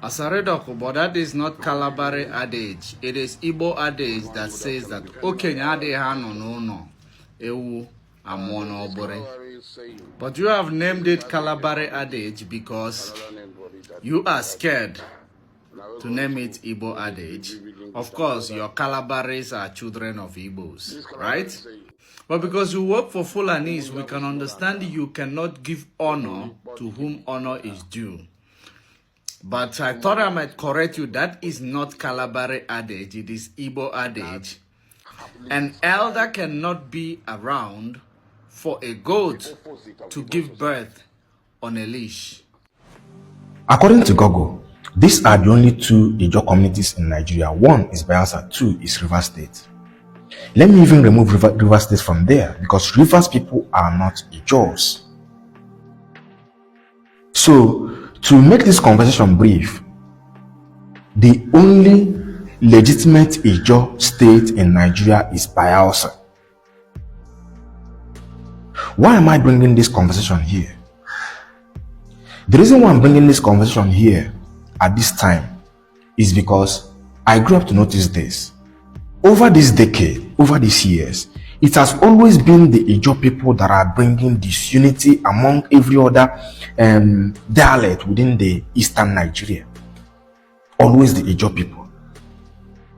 Asari Dokubo, that is not Calabari adage. It is Igbo adage that says that Okenya de hano no ewu amono obore. But you have named it Calabari adage because you are scared to name it Igbo adage. Of course, your Calabaris are children of Igbos, right? But because you work for Fulanis, we can understand you cannot give honor to whom honor is due. But I thought I might correct you. That is not Calabari adage. It is Igbo adage. An elder cannot be around for a goat to give birth on a leash. According to Google, these are the only two Ijaw communities in Nigeria. One is Bayelsa, two is Rivers State. Let me even remove Rivers State from there because Rivers people are not Ijaws. So, to make this conversation brief, the only legitimate Ijaw state in Nigeria is Bayelsa. Why am I bringing this conversation here? The reason why I'm bringing this conversation here at this time is because I grew up to notice this. Over this decade, over these years, it has always been the Ijaw people that are bringing disunity among every other dialect within the eastern Nigeria. Always the Ijaw people.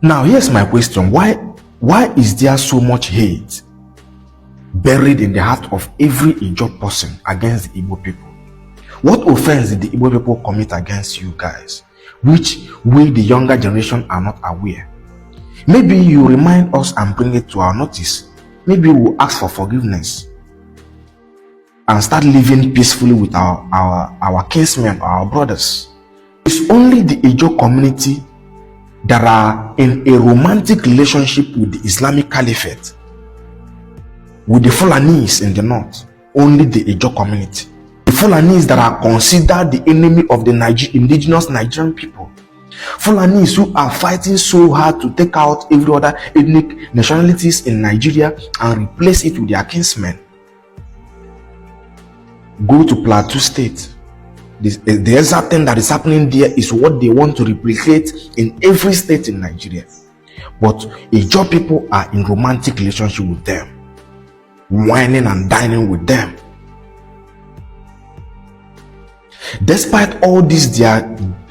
Now, here's my question. Why is there so much hate buried in the heart of every Ijaw person against the Igbo people? What offense did the Igbo people commit against you guys, which we, the younger generation, are not aware? Maybe you remind us and bring it to our notice. Maybe we'll ask for forgiveness and start living peacefully with our kinsmen, our brothers. It's only the Ijaw community that are in a romantic relationship with the Islamic Caliphate, with the Fulanis in the north. Only the Ijaw community. The Fulanis that are considered the enemy of the indigenous Nigerian people. Fulanis who are fighting so hard to take out every other ethnic nationalities in Nigeria and replace it with their kinsmen. Go to Plateau State. The exact thing that is happening there is what they want to replicate in every state in Nigeria. But Ijaw people are in romantic relationship with them, whining and dining with them. Despite all this, their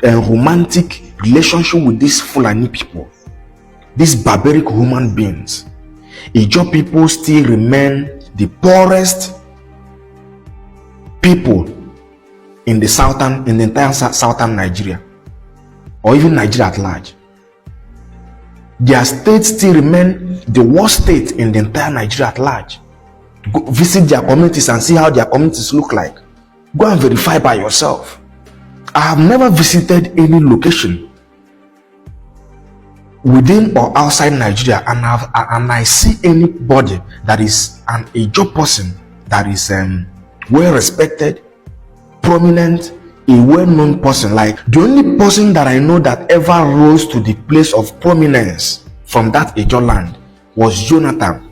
romantic relationship with these Fulani people, these barbaric human beings, Ijaw people still remain the poorest people in the entire southern Nigeria, or even Nigeria at large. Their state still remain the worst state in the entire Nigeria at large. Go visit their communities and see how their communities look like. Go and verify by yourself. I have never visited any location within or outside Nigeria and I see anybody that is an Ijaw person that is well respected, prominent, a well-known person. Like the only person that I know that ever rose to the place of prominence from that Ijaw land was Jonathan,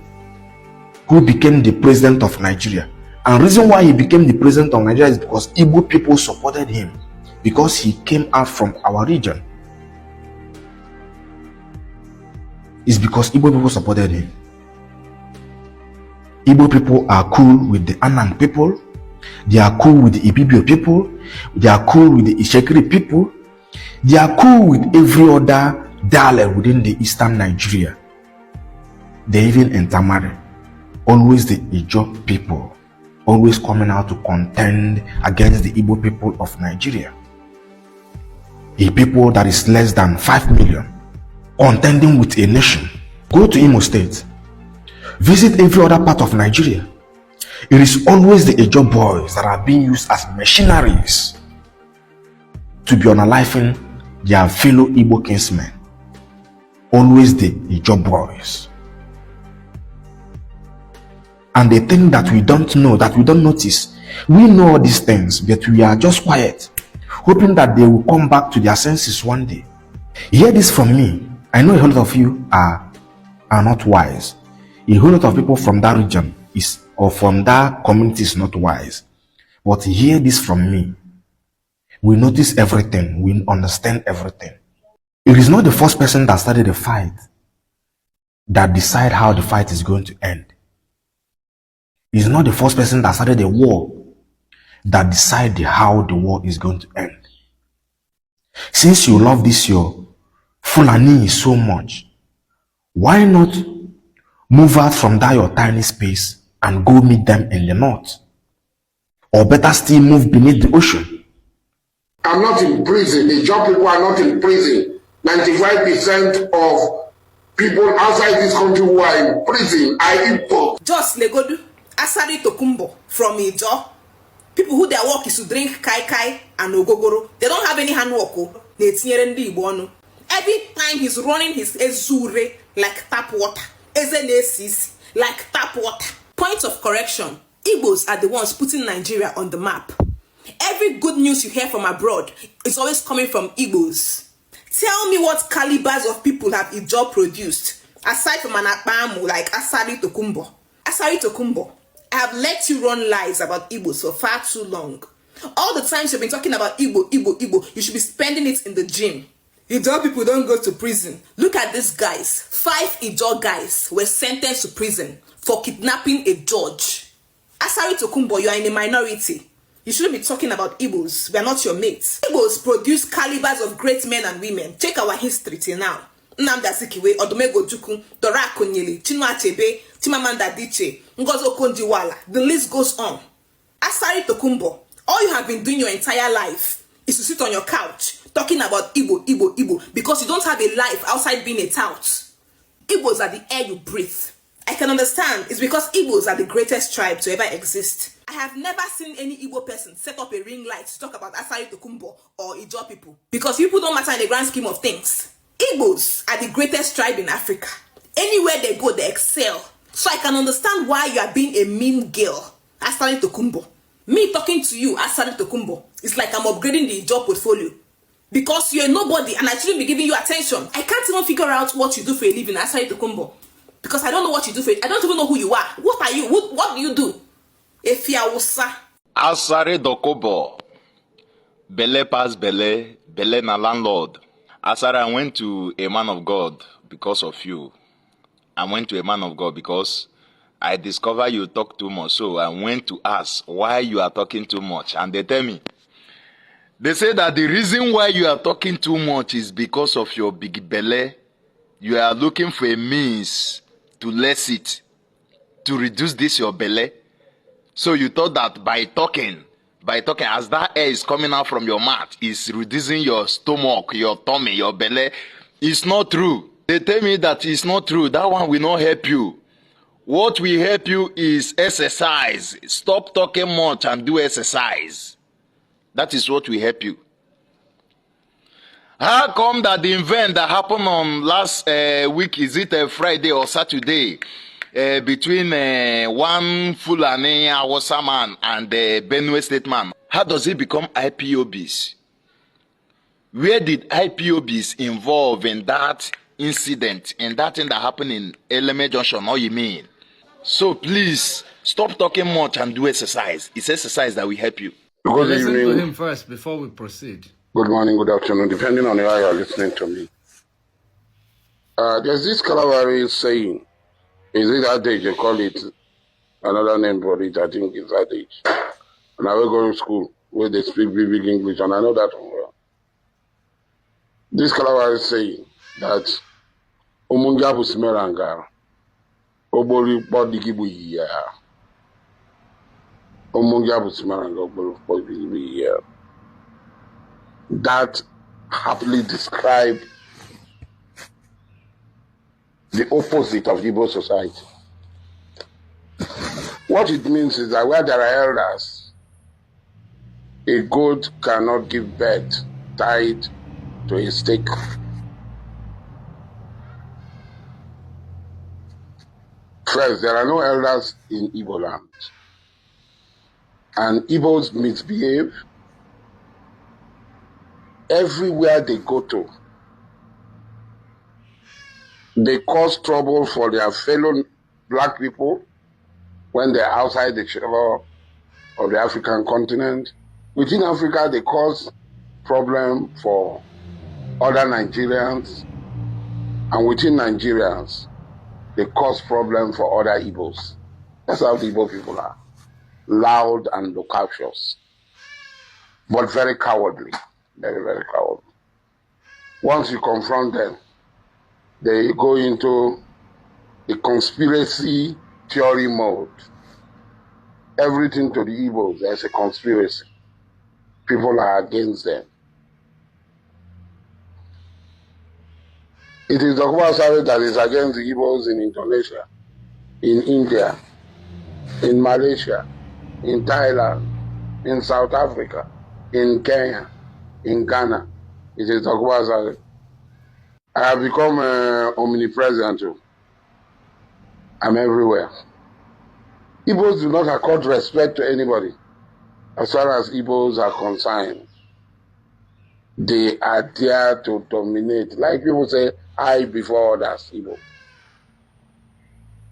who became the president of Nigeria. And the reason why he became the president of Nigeria is because Igbo people supported him, because he came out from our region. It's because Igbo people supported him. Igbo people are cool with the Anang people. They are cool with the Ibibio people. They are cool with the Ishekiri people. They are cool with every other dialect within the eastern Nigeria. They even intermarry. Always the Ijaw people, always coming out to contend against the Igbo people of Nigeria. A people that is less than 5 million, contending with a nation. Go to Imo State. Visit every other part of Nigeria. It is always the Ijaw boys that are being used as mercenaries to be unaliving their fellow Igbo kinsmen. Always the Ijaw boys. And they think that we don't know, that we don't notice. We know all these things, but we are just quiet, hoping that they will come back to their senses one day. Hear this from me. I know a whole lot of you are not wise. A whole lot of people from that region or from that community is not wise. But hear this from me. We notice everything. We understand everything. It is not the first person that started the fight that decide how the fight is going to end. It is not the first person that started the war that decide how the war is going to end. Since you love this your Fulani so much, why not move out from that your tiny space and go meet them in the north? Or better still, move beneath the ocean. I'm not in prison. The job people are not in prison. 95% of people outside this country who are in prison are Igbo. Just Legodu, Asari Dokubo from Ijaw. People who their work is to drink kai kai and ogogoro. They don't have any handwork. Every time he's running his ezure like tap water. Ezenesis like tap water. Point of correction. Igbos are the ones putting Nigeria on the map. Every good news you hear from abroad is always coming from Igbos. Tell me what calibers of people have Ijaw produced, aside from an Akpamu like Asari Dokubo. Asari Dokubo, I have let you run lies about Igbos for far too long. All the times you've been talking about Igbo, you should be spending it in the gym. Ijaw people don't go to prison. Look at these guys. 5 Ijaw guys were sentenced to prison for kidnapping a judge. Asari Dokubo, you are in a minority. You shouldn't be talking about Igbos. We are not your mates. Igbos produce calibers of great men and women. Check our history till now. Nnamdi Azikiwe, Odumegwu Ojukwu, Dora Akunyili, Chinua Achebe, Chimamanda Adichie, Ngozi Okonjo-Iweala. The list goes on. Asari Dokubo, all you have been doing your entire life is to sit on your couch talking about Igbo, because you don't have a life outside being a tout. Igbos are the air you breathe. I can understand. It's because Igbos are the greatest tribe to ever exist. I have never seen any Igbo person set up a ring light to talk about Asari Dokubo or Ijaw people, because people don't matter in the grand scheme of things. Igbos are the greatest tribe in Africa. Anywhere they go, they excel. So I can understand why you are being a mean girl, Asari Dokubo. Me talking to you, Asari Dokubo, it's like I'm upgrading the Ijaw portfolio. Because you're nobody and I shouldn't be giving you attention. I can't even figure out what you do for a living, Asari Dokubo. Because I don't know what you do for it. I don't even know who you are. What are you? What do you do? Efiawusa. Asari Dokubo. Bele pass bele, bele na landlord. Asari, I went to a man of God because of you. I went to a man of God because I discovered you talk too much. So I went to ask why you are talking too much. And they tell me, they say that the reason why you are talking too much is because of your big belly. You are looking for a means to less it, to reduce this your belly. So you thought that by talking, as that air is coming out from your mouth, is reducing your stomach, your tummy, your belly. It's not true. They tell me that it's not true. That one will not help you. What will help you is exercise. Stop talking much and do exercise. That is what will help you. How come that the event that happened on last week, is it a Friday or Saturday, between one Fulani Hausa man and the Benue State man, how does it become IPOBs? Where did IPOBs involve in that incident, in that thing that happened in Eleme Junction? What you mean? So please, stop talking much and do exercise. It's exercise that will help you. Good Listen evening. to him first before we proceed. Good morning, good afternoon, depending on how you're listening to me. There's this Kalawari saying, is it adage? They call it another name for it. I think it's adage. And I will go to school where they speak big English, and I know that one well. This Kalawari is saying that Umunjabu Smeranga, Obori Bodigibu Yia, Umunjabu Smeranga, Obori Bodigibu Yia. That happily describe the opposite of Igbo society. What it means is that where there are elders, a goat cannot give birth tied to a stake. First, there are no elders in Igbo land. And Igbos misbehave everywhere they go to. They cause trouble for their fellow black people when they're outside the shore of the African continent. Within Africa, they cause problem for other Nigerians, and within Nigerians, they cause problem for other Igbos. That's how the Igbo people are. Loud and loquacious, but very cowardly. Very, very cowardly. Once you confront them, they go into a conspiracy theory mode. Everything to the Igbos, there's a conspiracy. People are against them. It is Dokubo Asari that is against the Igbos in Indonesia, in India, in Malaysia, in Thailand, in South Africa, in Kenya, in Ghana. It is Dokubo Asari. I have become omnipresent too. I'm everywhere. Igbos do not accord respect to anybody. As far as Igbos are concerned, they are there to dominate. Like people say, I before others, Igbo.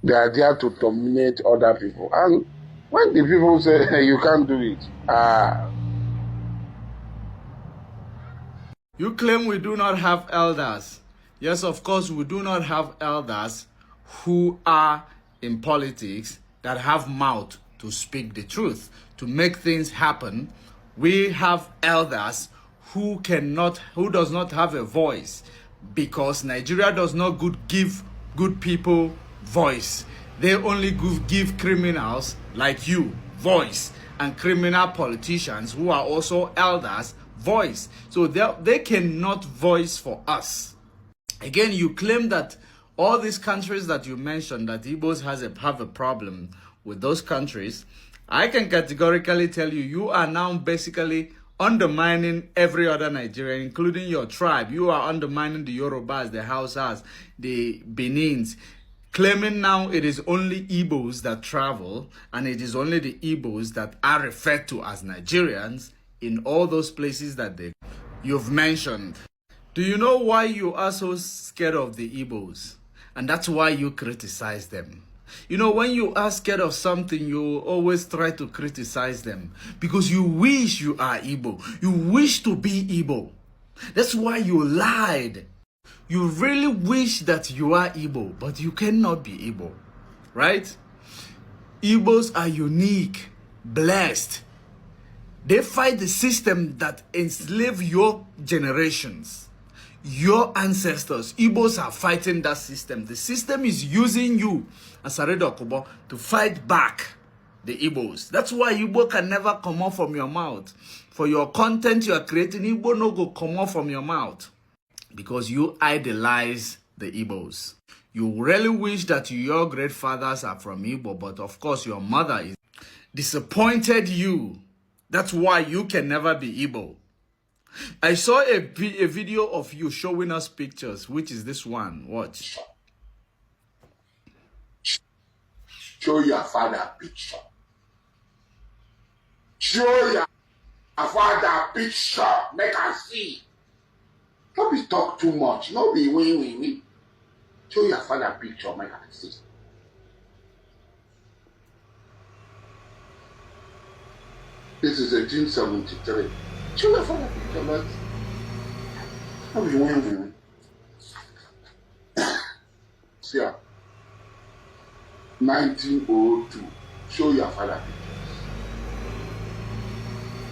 They are there to dominate other people. And when the people say, hey, you can't do it, You claim we do not have elders. Yes, of course, we do not have elders who are in politics that have mouth to speak the truth, to make things happen. We have elders who does not have a voice, because Nigeria does not give good people voice. They only give criminals like you voice, and criminal politicians who are also elders voice. So they cannot voice for us. Again, you claim that all these countries that you mentioned, that Igbos have a problem with those countries. I can categorically tell you, you are now basically undermining every other Nigerian, including your tribe. You are undermining the Yorubas, the Hausas, the Benins, claiming now it is only Igbos that travel, and it is only the Igbos that are referred to as Nigerians in all those places that you've mentioned. Do you know why you are so scared of the Igbos? And that's why you criticize them. You know, when you are scared of something, you always try to criticize them because you wish you are Igbo. You wish to be Igbo. That's why you lied. You really wish that you are Igbo, but you cannot be Igbo, right? Igbos are unique, blessed. They fight the system that enslaved your generations. Your ancestors, Igbos, are fighting that system. The system is using you, Asari Dokubo, to fight back the Igbos. That's why Igbo can never come out from your mouth. For your content you are creating, Igbo no go come out from your mouth. Because you idolize the Igbos. You really wish that your great fathers are from Igbo, but of course your mother is disappointed you. That's why you can never be Igbo. I saw a video of you showing us pictures, which is this one. Watch. Show your father picture. Show your father picture. Make us see. Don't be talk too much. No be win. Show your father picture. Make us see. This is 1873. Show your father picture, but don't be win. See ya. 1902. Show your father pictures.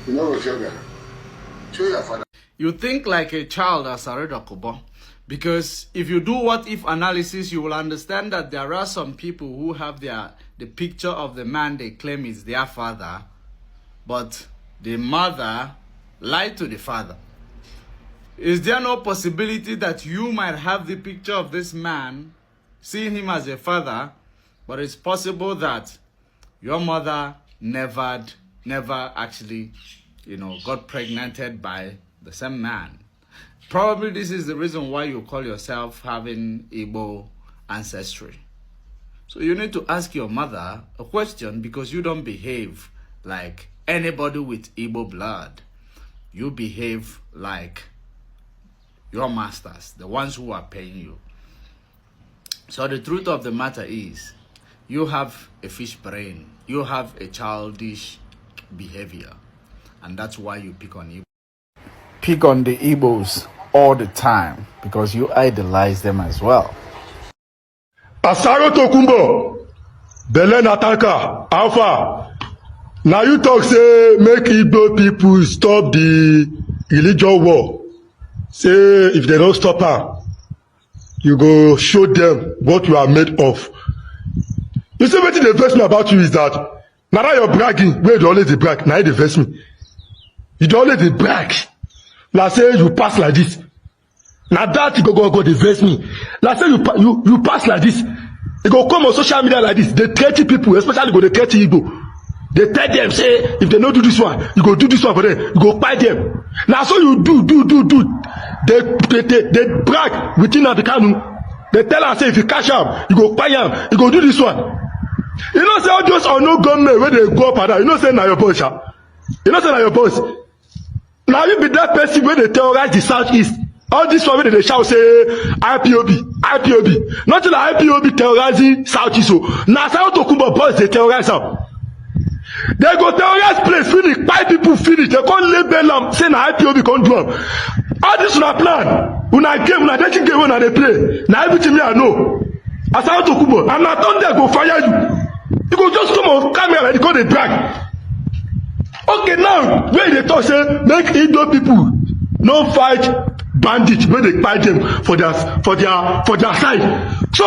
You know what you're gonna show your father. You think like a child, Asari Dokubo, because if you do what if analysis, you will understand that there are some people who have the picture of the man they claim is their father, but the mother lied to the father. Is there no possibility that you might have the picture of this man, seeing him as a father, but it's possible that your mother never actually, got pregnanted by the same man? Probably this is the reason why you call yourself having Igbo ancestry. So you need to ask your mother a question, because you don't behave like anybody with Igbo blood. You behave like your masters, the ones who are paying you. So the truth of the matter is, you have a fish brain. You have a childish behavior. And that's why you pick on Igbo. pick on the Igbos all the time because you idolize them as well. Asari Dokubo, Belen Ataka, Alpha. Now you talk say make Igbo people stop the religion war. Say if they don't stop her, you go show them what you are made of. You see wetin dey vex me about you is that now that you're bragging, where you always dey brag, now you dey vex me. You dey always dey brag. Like say you pass like this. Now that you go dey vex me. Like say you pass like this. You go come on social media like this. They threaten people, especially go dey threaten Igbo. They tell them say if they no do this one, you go do this one for them. You go buy them. Now so you do. They brag within the Kanu. They tell us say if you cash am, you go buy am. You go do this one. You know say all those or no government where they go up and down. You know say na your boss. You know say na your boss. Now you be that person where they terrorize the southeast. All this one where they shout say IPOB. Nothing like IPOB terrorizing southeast. So now Asari Dokubo boys they terrorize them. They go terrorize place finish, buy people finish. They can't label them say na IPOB can't do them. All this una plan, una game, una dating game when they play. Now everything me I know. Asari Dokubo, and na thunder go fire you. You go just come on camera and go dey drag. Okay, now where they talk say make Igbo people no fight bandits when they fight them for their side. So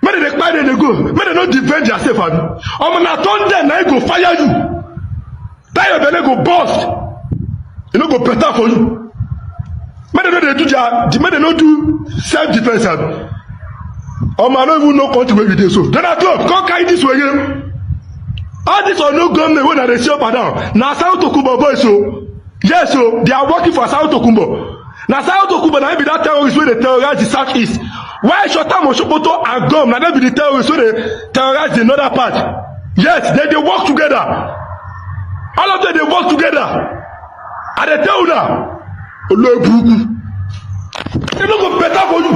when they fight them, they go. When they not defend themselves, na thunder na go fire you. That your belly go burst. You no go better for you. When they no do self-defense. I don't even know country where we dey so. Then I talk, come carry this way again. All this or no government when they see up and down. Now Asari Dokubo boys so. Yes, so they are working for Asari Dokubo. Now Asari Dokubo na be that terrorist where they terrorize the southeast. Why Shota Moshopoto and Gom na be the terrorists where they terrorize the northern part. Yes, they work together. All of them they work together. And they tell you they no go better for you.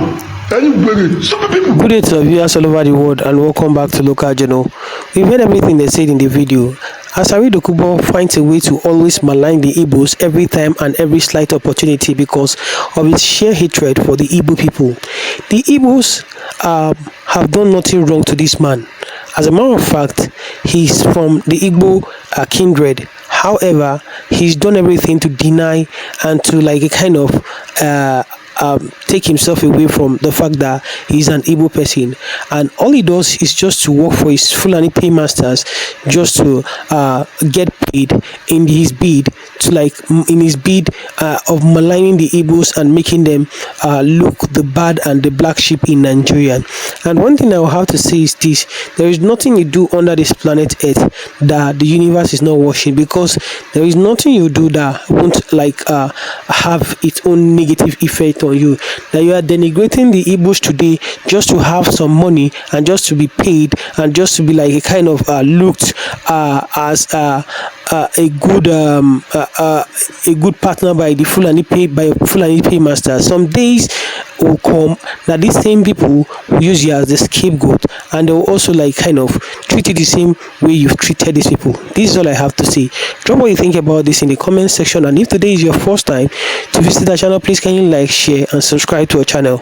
Good day to viewers all over the world and welcome back to Local Journal. We've heard everything they said in the video. Asari Dokubo finds a way to always malign the Igbos every time and every slight opportunity because of his sheer hatred for the Igbo people. The Igbos have done nothing wrong to this man. As a matter of fact, he's from the Igbo kindred. However, he's done everything to deny and to like a kind of take himself away from the fact that he's an Igbo person, and all he does is just to work for his Fulani paymasters, just to get paid in his bid of maligning the Igbos and making them look the bad and the black sheep in Nigeria. And one thing I will have to say is this: there is nothing you do under this planet Earth that the universe is not watching, because there is nothing you do that won't like have its own negative effect on you. That you are denigrating the Igbos today just to have some money and just to be paid and just to be like a kind of looked as a good partner by the Fulani paymaster. Some days will come that these same people will use you as the scapegoat, and they will also like kind of treat you the same way you've treated these people. This is all I have to say. Drop what you think about this in the comment section, and if today is your first time to visit our channel, please can you like, share and subscribe to our channel.